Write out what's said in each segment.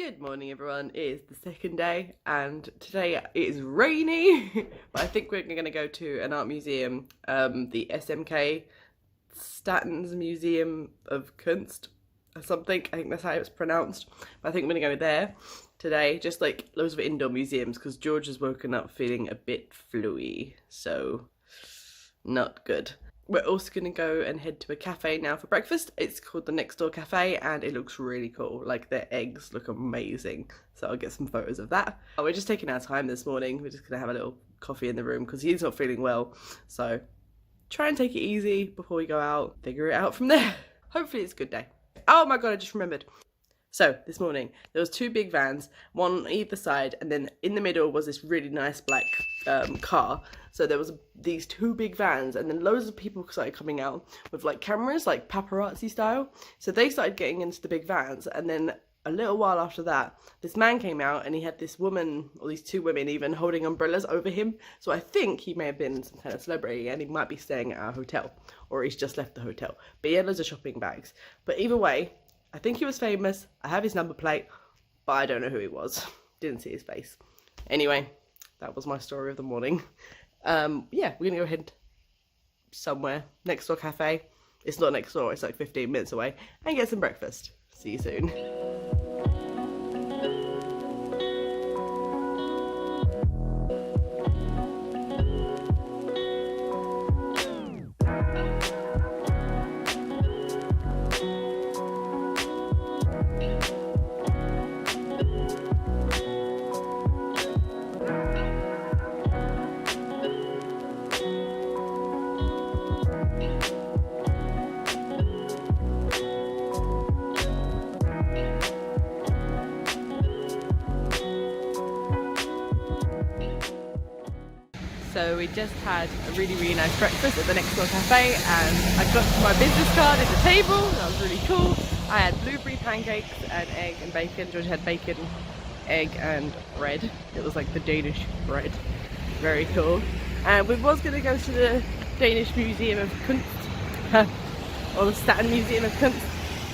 Good morning everyone, it is the second day and today it is rainy but I think we're going to go to an art museum, the SMK Statens Museum of Kunst or something, I think that's how it's pronounced, but I think I'm going to go there today, just like loads of indoor museums because George has woken up feeling a bit fluey, so not good. We're also going to go and head to a cafe now for breakfast. It's called the Next Door Cafe and it looks really cool. Like their eggs look amazing. So I'll get some photos of that. We're just taking our time this morning. We're just going to have a little coffee in the room because he's not feeling well. So try and take it easy before we go out. Figure it out from there. Hopefully it's a good day. Oh my God, I just remembered. So this morning there was two big vans, one on either side, and then in the middle was this really nice black car. So there was these two big vans and then loads of people started coming out with like cameras, like paparazzi style. So they started getting into the big vans, and then a little while after that this man came out and he had this woman, or these two women even, holding umbrellas over him. So I think he may have been some kind of celebrity and he might be staying at our hotel, or he's just left the hotel. But he had loads of shopping bags. But either way, I think he was famous. I have his number plate, but I don't know who he was. Didn't see his face. Anyway, that was my story of the morning. Yeah, we're gonna go ahead somewhere. Next Door Cafe. It's not next door, it's like 15 minutes away. And get some breakfast. See you soon. So we just had a really nice breakfast at the Next Door Cafe and I got my business card at the table. That was really cool. I had blueberry pancakes and egg and bacon. George had bacon, egg and bread. It was like the Danish bread. Very cool. And we was going to go to the Danish Museum of Kunst or the Staten Museum of Kunst,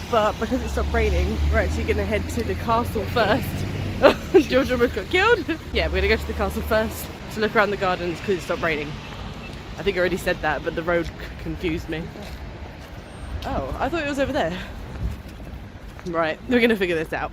but because it stopped raining we're actually going to head to the castle first. George almost got killed. Yeah, we're going to go to the castle first to look around the gardens because it stopped raining. I think I already said that, but the road confused me. Oh, I thought it was over there. Right, we're gonna figure this out.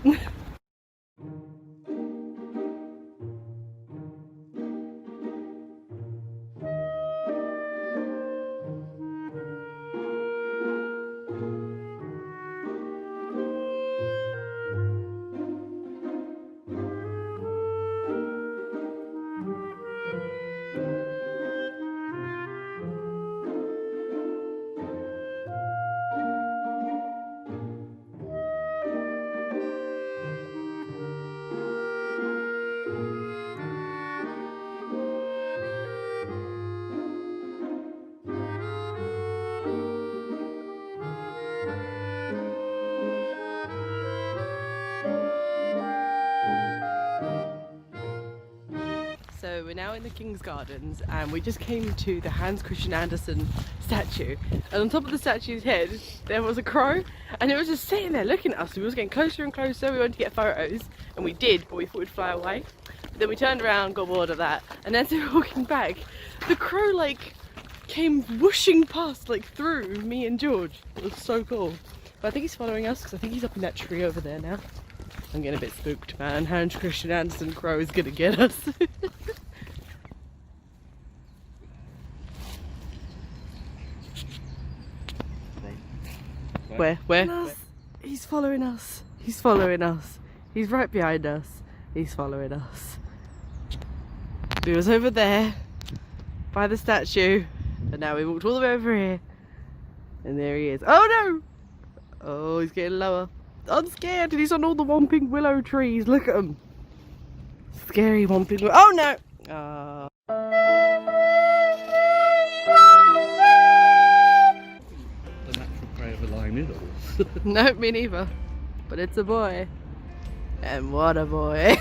So we're now in the King's Gardens and we just came to the Hans Christian Andersen statue, and on top of the statue's head there was a crow and it was just sitting there looking at us. We was getting closer and closer. We wanted to get photos and we did, but we thought we'd fly away. But then we turned around, got bored of that, and as we were walking back the crow like came whooshing past, like through me and George. It was so cool. But I think he's following us because I think he's up in that tree over there now. I'm getting a bit spooked, man. Hans Christian Andersen crow is gonna get us. Where? He's following us. He's following us. He's right behind us. He's following us. He was over there by the statue, and now we walked all the way over here, and there he is. Oh no! Oh, he's getting lower. I'm scared, and he's on all the whomping willow trees. Look at him. Scary whomping willow. Oh no! The natural prey of a lion is a horse. No, me neither. But it's a boy. And what a boy.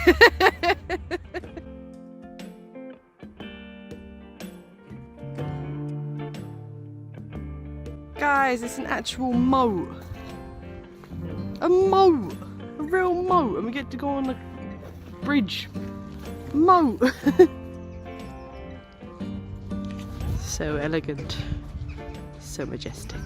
Guys, it's an actual moat. A moat. A real moat, and we get to go on the bridge. Moat. So elegant, so majestic.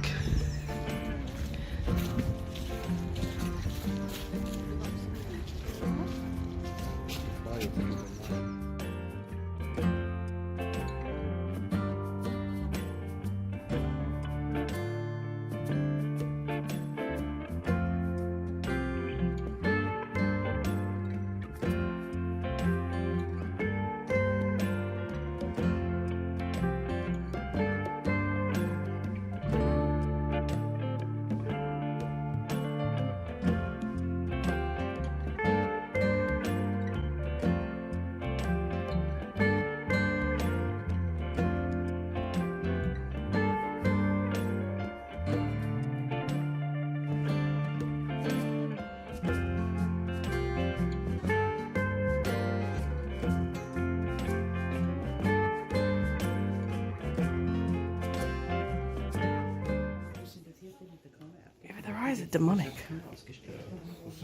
Yeah, but their eyes are demonic.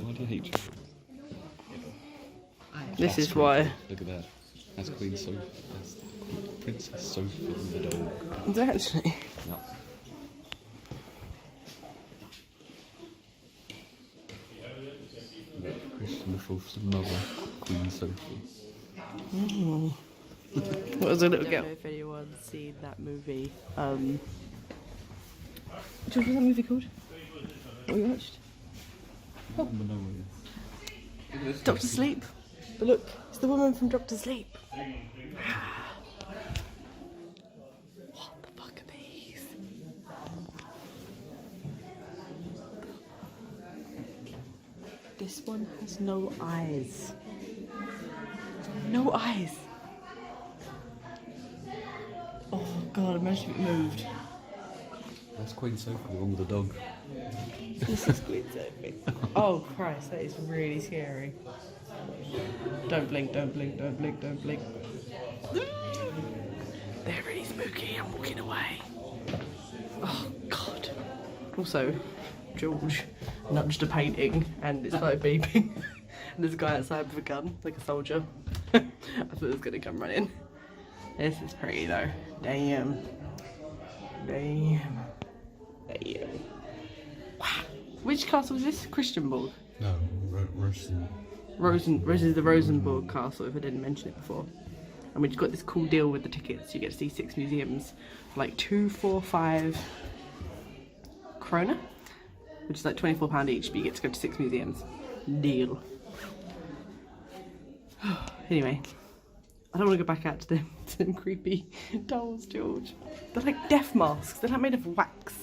Why do you hate you? This is why. Look at that. That's Queen Sophie. That's Princess Sophie the dog. Is it actually? No. Christian IV's mother, Queen Sophie. What was a little girl? I don't know if anyone's seen that movie. Which was that movie called? What we watched? Oh. Doctor Sleep. But look, it's the woman from Doctor Sleep. What the fuck are these? This one has no eyes. No eyes. Oh god, imagine if it moved. That's Queen Sophie, the one with the dog. This is Queen Sophie. Oh Christ, that is really scary. Don't blink, don't blink, don't blink, don't blink. They're really spooky, I'm walking away. Oh God. Also, George nudged a painting and it started beeping. And there's a guy outside with a gun, like a soldier. I thought it was gonna come running. This is pretty though. Damn. Damn. Damn. Wow. Which castle is this? Christianborg? No, This is the Rosenborg castle, if I didn't mention it before. And we just got this cool deal with the tickets. You get to see 6 museums for like 245 krona, which is like £24 each, but you get to go to 6 museums. Deal. Anyway, I don't want to go back out to them creepy dolls, George. They're like death masks. They're not made of wax.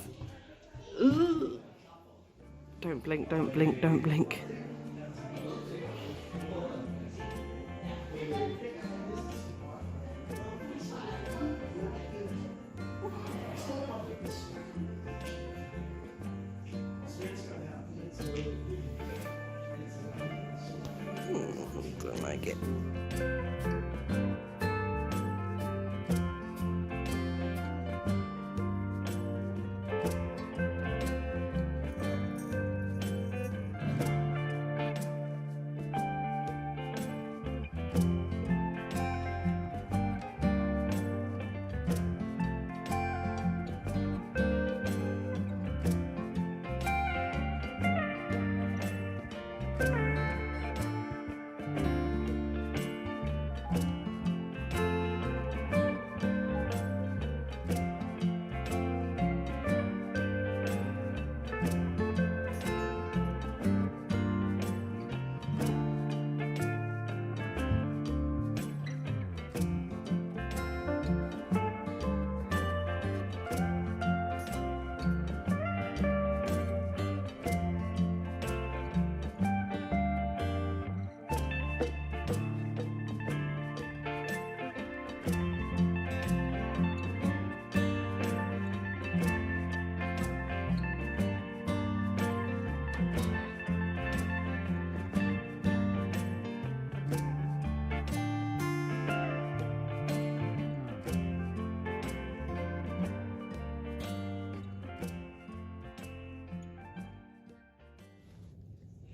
Ugh. Don't blink, don't blink, don't blink. Don't like it.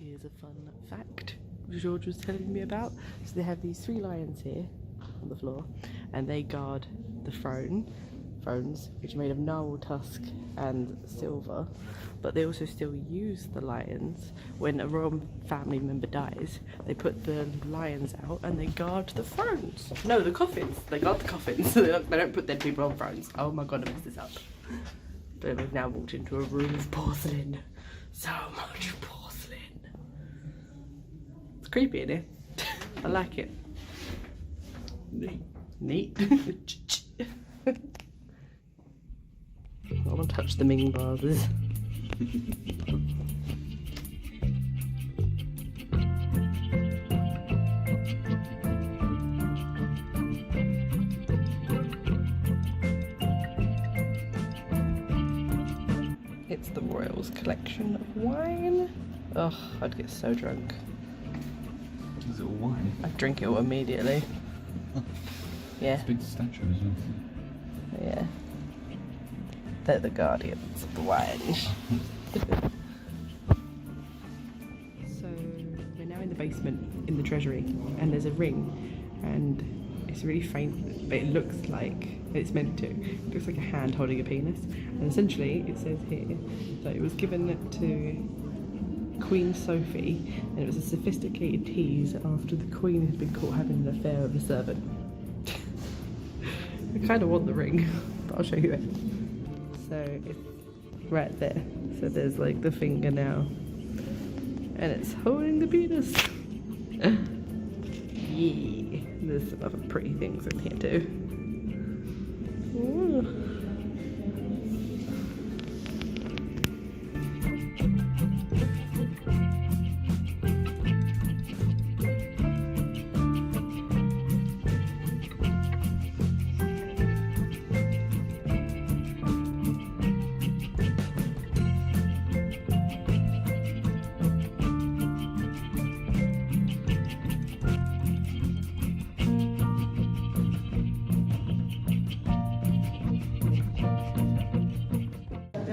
Here's a fun fact George was telling me about. So they have these 3 lions here on the floor, and they guard the thrones, which are made of narwhal tusk and silver. But they also still use the lions when a royal family member dies. They put the lions out and they guard the thrones. No, the coffins. They guard the coffins. They don't put dead people on thrones. Oh my god, I messed this up. But we've now walked into a room of porcelain. So much porcelain. It's creepy in here. I like it. Neat. I want to touch the Ming vases. It's the Royals collection of wine. Ugh, I'd get so drunk. Is it all wine? I'd drink it all immediately. Yeah. It's a big statue as well. Yeah. They're the guardians of the wine. So we're now in the basement in the treasury, and there's a ring, and it's really faint, but it looks like it's meant to. It looks like a hand holding a penis, and essentially it says here that it was given to Queen Sophie, and it was a sophisticated tease after the Queen had been caught having an affair with a servant. I kind of want the ring, but I'll show you it. So it's right there. So there's like the finger now, and it's holding the penis. Yeah, there's some other pretty things in here too. Ooh.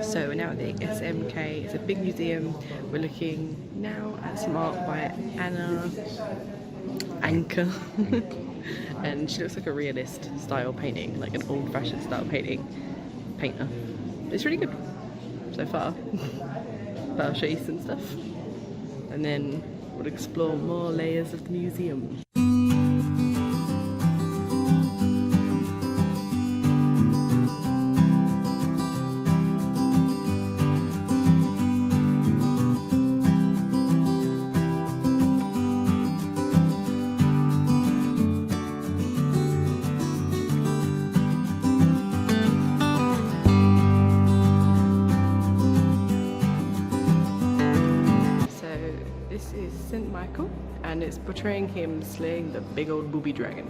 So we're now at the SMK. It's a big museum. We're looking now at some art by Anna Anker. And she looks like a realist style painting, like an old-fashioned style painter. It's really good so far. But I'll show you some stuff. And then we'll explore more layers of the museum. And it's portraying him slaying the big old booby dragon.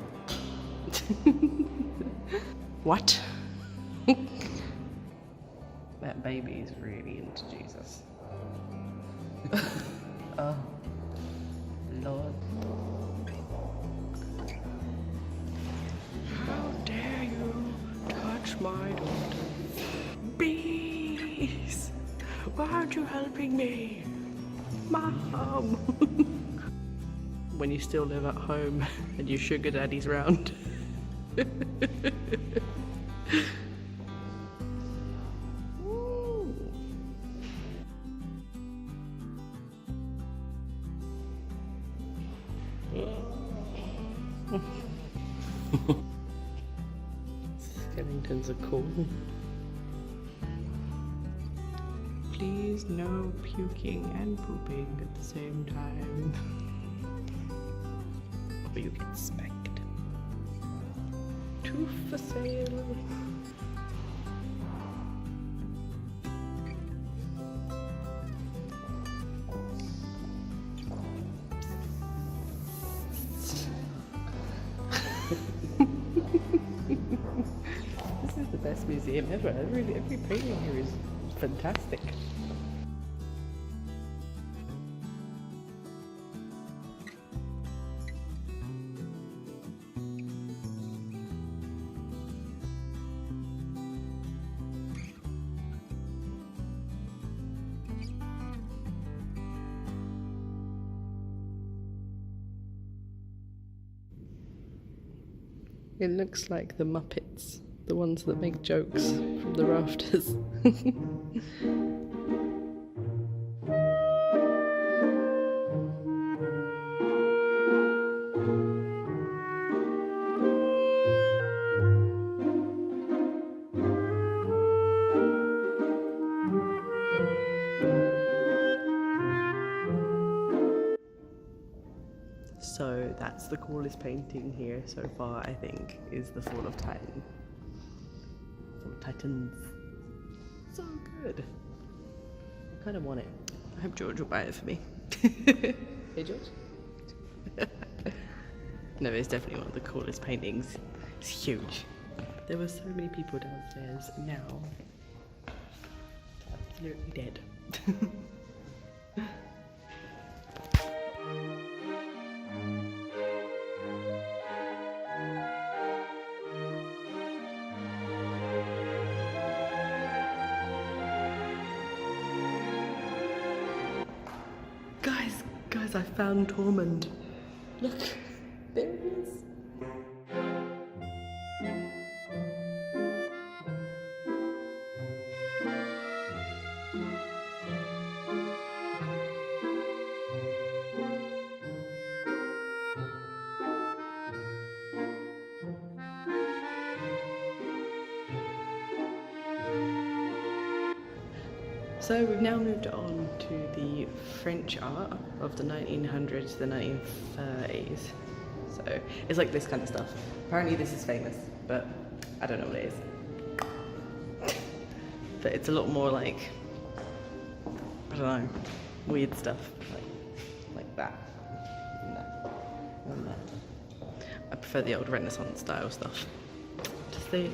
What? That baby is really into Jesus. Oh, Lord. How dare you touch my daughter? Bees! Why aren't you helping me? Mom! When you still live at home and your sugar daddy's round. Skellingtons are cool. Please no puking and pooping at the same time. Or you get spanked. Tooth for sale. This is the best museum ever. Every painting here is fantastic. It looks like the Muppets, the ones that make jokes from the rafters. So that's the coolest painting here so far, I think, is the Fall of Titan. Fall of Titans. So good. I kind of want it. I hope George will buy it for me. Hey George? No, it's definitely one of the coolest paintings. It's huge. There were so many people downstairs. Now, absolutely dead. Guys, I found Tormund. Look, there it is. So we've now moved on to the French art of the 1900s to the 1930s. So it's like this kind of stuff. Apparently this is famous, but I don't know what it is. But it's a lot more like, I don't know, weird stuff. Like that. And that. And that. I prefer the old Renaissance style stuff. Just saying.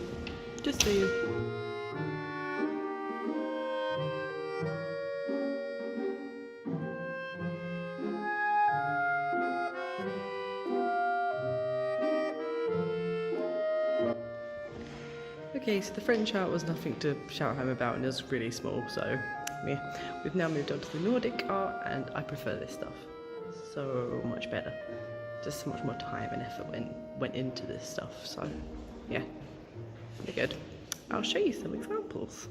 Okay, so the French art was nothing to shout home about and it was really small, so yeah. We've now moved on to the Nordic art and I prefer this stuff so much better. Just so much more time and effort went into this stuff, so yeah, pretty good. I'll show you some examples.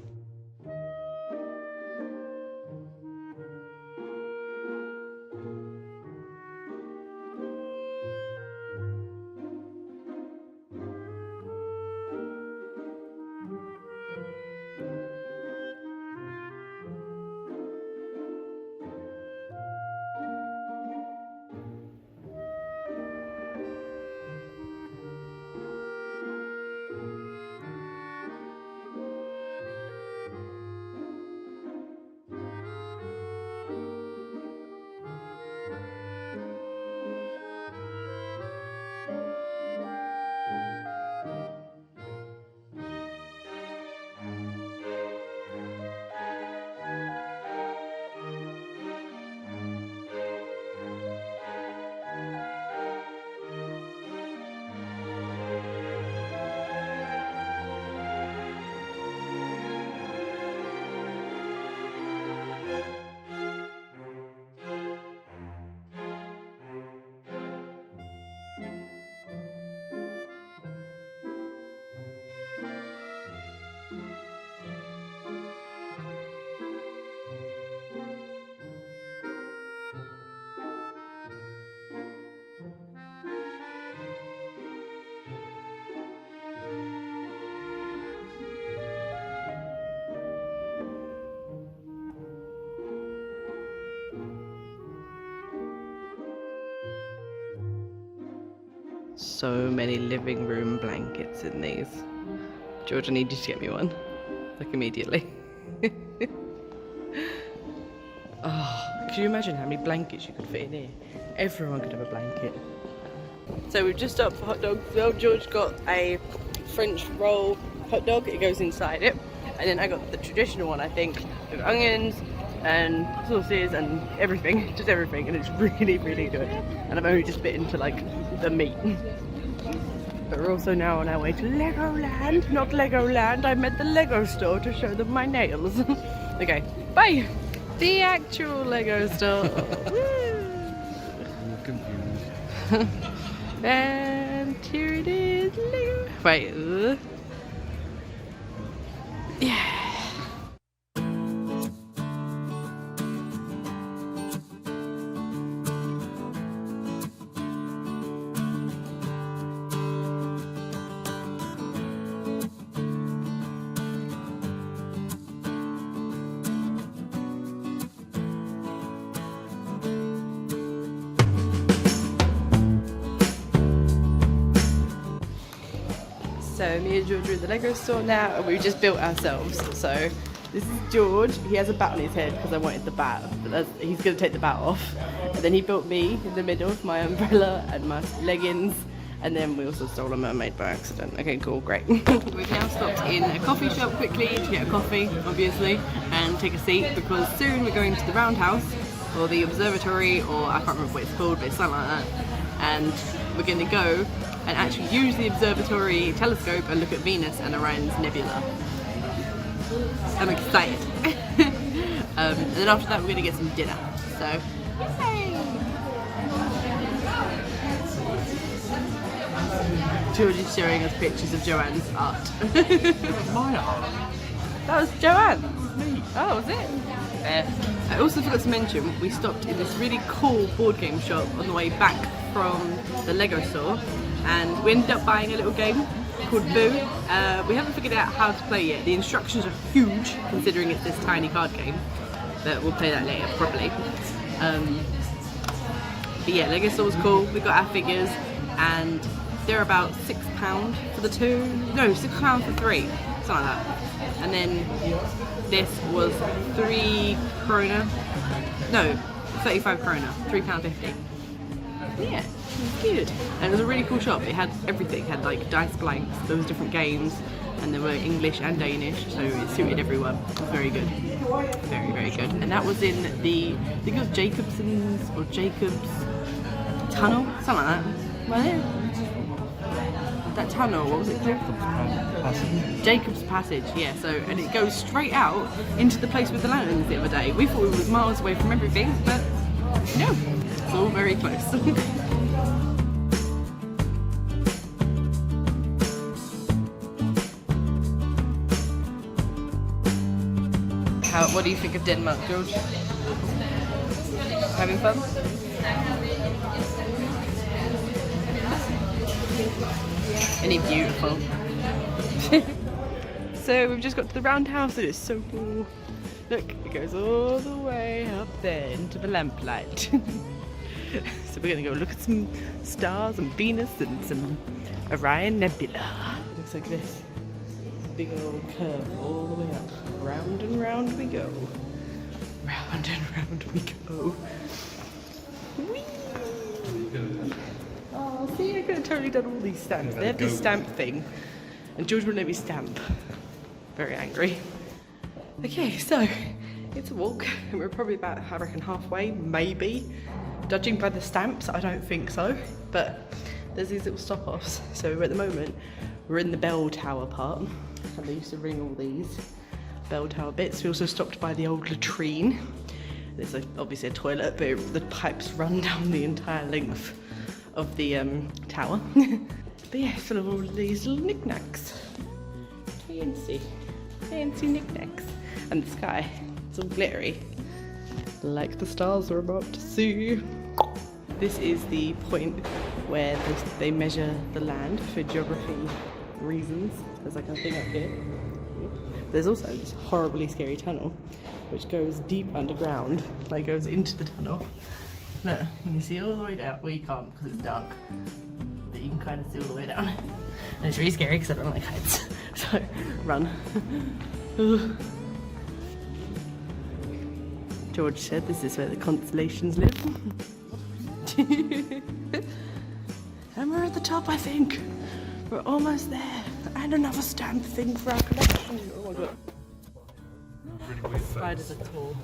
So many living room blankets in these. George, I need you to get me one. Like immediately. Oh, can you imagine how many blankets you could fit in here? Everyone could have a blanket. So we've just stopped for hot dogs. So George got a French roll hot dog. It goes inside it. And then I got the traditional one, I think, with onions and sauces and everything, just everything, and it's really, really good. And I've only just bit into like the meat. But we're also now on our way to Legoland, not Legoland. I'm at the Lego store to show them my nails. Okay, bye. The actual Lego store. I'm confused. And here it is, Lego. Right. Yeah. So me and George are in the Lego store now, and we've just built ourselves. So this is George. He has a bat on his head because I wanted the bat, but he's going to take the bat off. And then he built me in the middle, my umbrella and my leggings. And then we also stole a mermaid by accident. Okay, cool, great. We've now stopped in a coffee shop quickly to get a coffee, obviously, and take a seat because soon we're going to the Roundhouse or the Observatory, or I can't remember what it's called, but it's something like that. And we're going to go and actually use the observatory telescope and look at Venus and Orion's nebula. I'm excited. And then after that we're going to get some dinner. So, yay! George is showing us pictures of Joanne's art. My art. That was Joanne. Me. Oh, was it? I also forgot to mention we stopped in this really cool board game shop on the way back from the Lego store, and we ended up buying a little game called Boo. We haven't figured out how to play yet. The instructions are huge considering it's this tiny card game, but we'll play that later probably. But yeah, Lego store was cool. We got our figures and they're about £6 for the two. No, £6 for three, something like that. And then this was 3 krona. No, 35 krona, £3.50. Yeah, it was good. And it was a really cool shop. It had everything. It had like dice blanks, there was different games, and there were English and Danish, so it suited everyone. It was very good. Very, very good. And that was in the, I think it was Jacobson's or Jacob's Tunnel, something like that. Was it? That tunnel, what was it called? Jacob's Passage, yeah, so, and it goes straight out into the place with the lanterns the other day. We thought we were miles away from everything, but no, it's all very close. What do you think of Denmark, George? Having fun? Isn't it beautiful? So we've just got to the Roundhouse and it's so cool. Look, it goes all the way up there into the lamplight. So we're gonna go look at some stars and Venus and some Orion Nebula. It looks like this. Big old curve all the way up. Round and round we go. Round and round we go. Whee! Oh, see, I could have totally done all these stamps. They have this stamp thing, and George wouldn't let me stamp. Very angry. Okay, so it's a walk, and we're probably about, I reckon, halfway, maybe. Judging by the stamps, I don't think so, but there's these little stop-offs. So at the moment, we're in the bell tower part, and they used to ring all these bell tower bits. We also stopped by the old latrine. There's obviously a toilet, but the pipes run down the entire length of the tower. But yeah, full of all these little knickknacks. Fancy knickknacks. And the sky, it's all glittery, like the stars we're about to see. This is the point where they measure the land for geography reasons. There's like a thing up here. There's also this horribly scary tunnel which goes deep underground, like goes into the tunnel. Look, you can see all the way down. Well, you can't because it's dark, but you can kind of see all the way down. And it's really scary because I don't like heights. So, run. George said this is where the constellations live. And we're at the top, I think. We're almost there. And another stamp thing for our collection. Oh my god. Spiders are tall.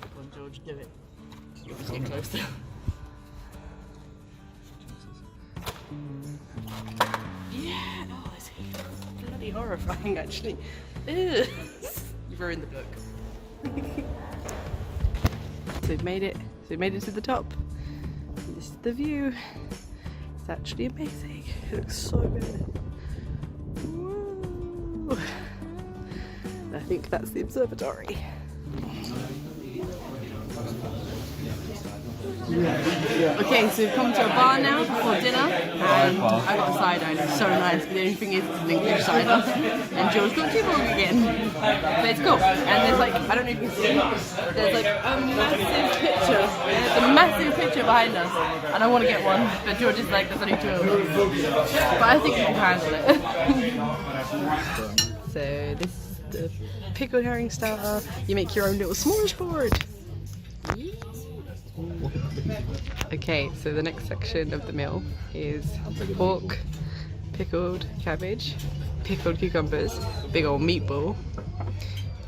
Come on, George, do it. You have to get closer. Yeah, oh, it's bloody horrifying actually. Ugh. You've ruined the book. So we've made it. So we made it to the top. This is the view. It's actually amazing. It looks so good. Whoa. I think that's the observatory. Okay, so we've come to a bar now before dinner, and I got a cider and it's so nice, but the only thing is it's an English cider, and George got too long again. But it's cool, and there's like, I don't know if you can see, there's like a massive picture behind us, and I want to get one, but George is like, there's only two of them. But I think you can handle it. So this is the pickled herring starter. You make your own little smorgasbord. Okay, so the next section of the meal is pork, pickled cabbage, pickled cucumbers, big old meatball,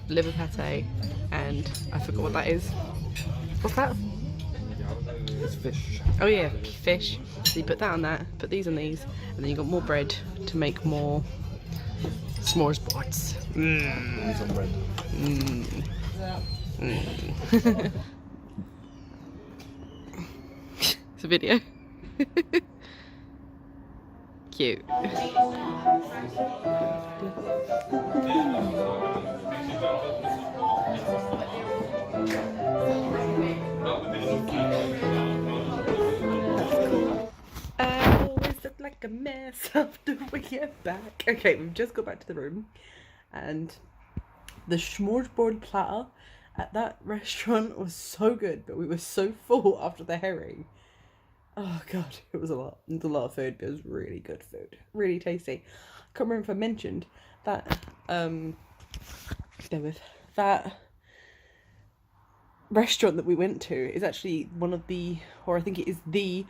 liver pate, and I forgot what that is. What's that? It's fish. Oh yeah, fish. So you put that on that, put these on these, and then you got more bread to make more smorgasbords. These on bread. It's a video. Cute. I always look like a mess after we get back. Okay, we've just got back to the room, and the smorgasbord platter at that restaurant was so good, but we were so full after the herring. Oh god, it was a lot. It was a lot of food, but it was really good food. Really tasty. I can't remember if I mentioned that that restaurant that we went to is actually one of the, or I think it is the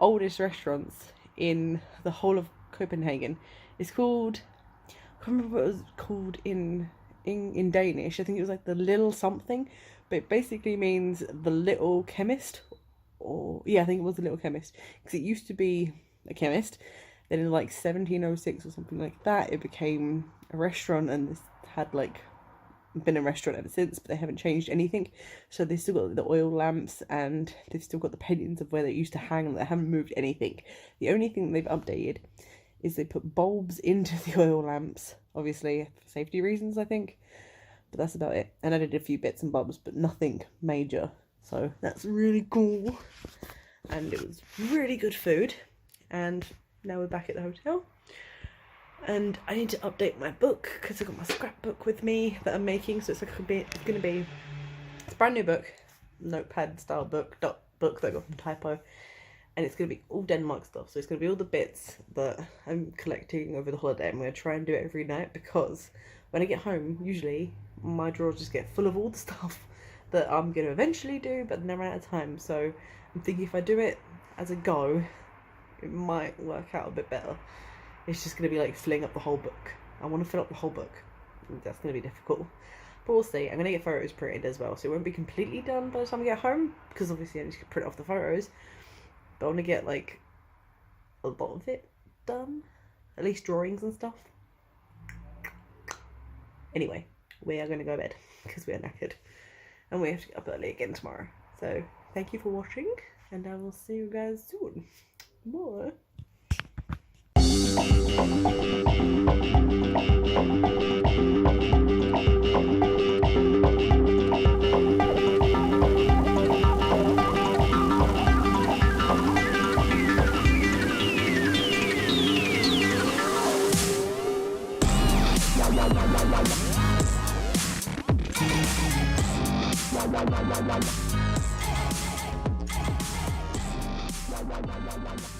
oldest restaurants in the whole of Copenhagen. It's called, I can't remember what it was called in Danish. I think it was like the little something, but it basically means the little chemist. Or yeah, I think it was the little chemist, because it used to be a chemist. Then in like 1706 or something like that, it became a restaurant, and this had like been a restaurant ever since, but they haven't changed anything. So they've still got the oil lamps, and they've still got the paintings of where they used to hang, and they haven't moved anything. The only thing they've updated is they put bulbs into the oil lamps, obviously for safety reasons, I think. But that's about it. And I did a few bits and bobs, but nothing major. So that's really cool. And it was really good food. And now we're back at the hotel. And I need to update my book, because I've got my scrapbook with me that I'm making. So it's a brand new book, notepad style book that I got from Typo. And it's going to be all Denmark stuff. So it's going to be all the bits that I'm collecting over the holiday. I'm going to try and do it every night, because when I get home, usually my drawers just get full of all the stuff that I'm going to eventually do, but then I run out of time. So I'm thinking if I do it as a go, it might work out a bit better. It's just going to be like filling up the whole book. I want to fill up the whole book. That's going to be difficult. But we'll see. I'm going to get photos printed as well, so it won't be completely done by the time I get home, because obviously I need to print off the photos. But I want to get like a lot of it done. At least drawings and stuff. Anyway, we are going to go to bed, because we are knackered. And we have to get up early again tomorrow. So thank you for watching, and I will see you guys soon. Bye. La la la la la.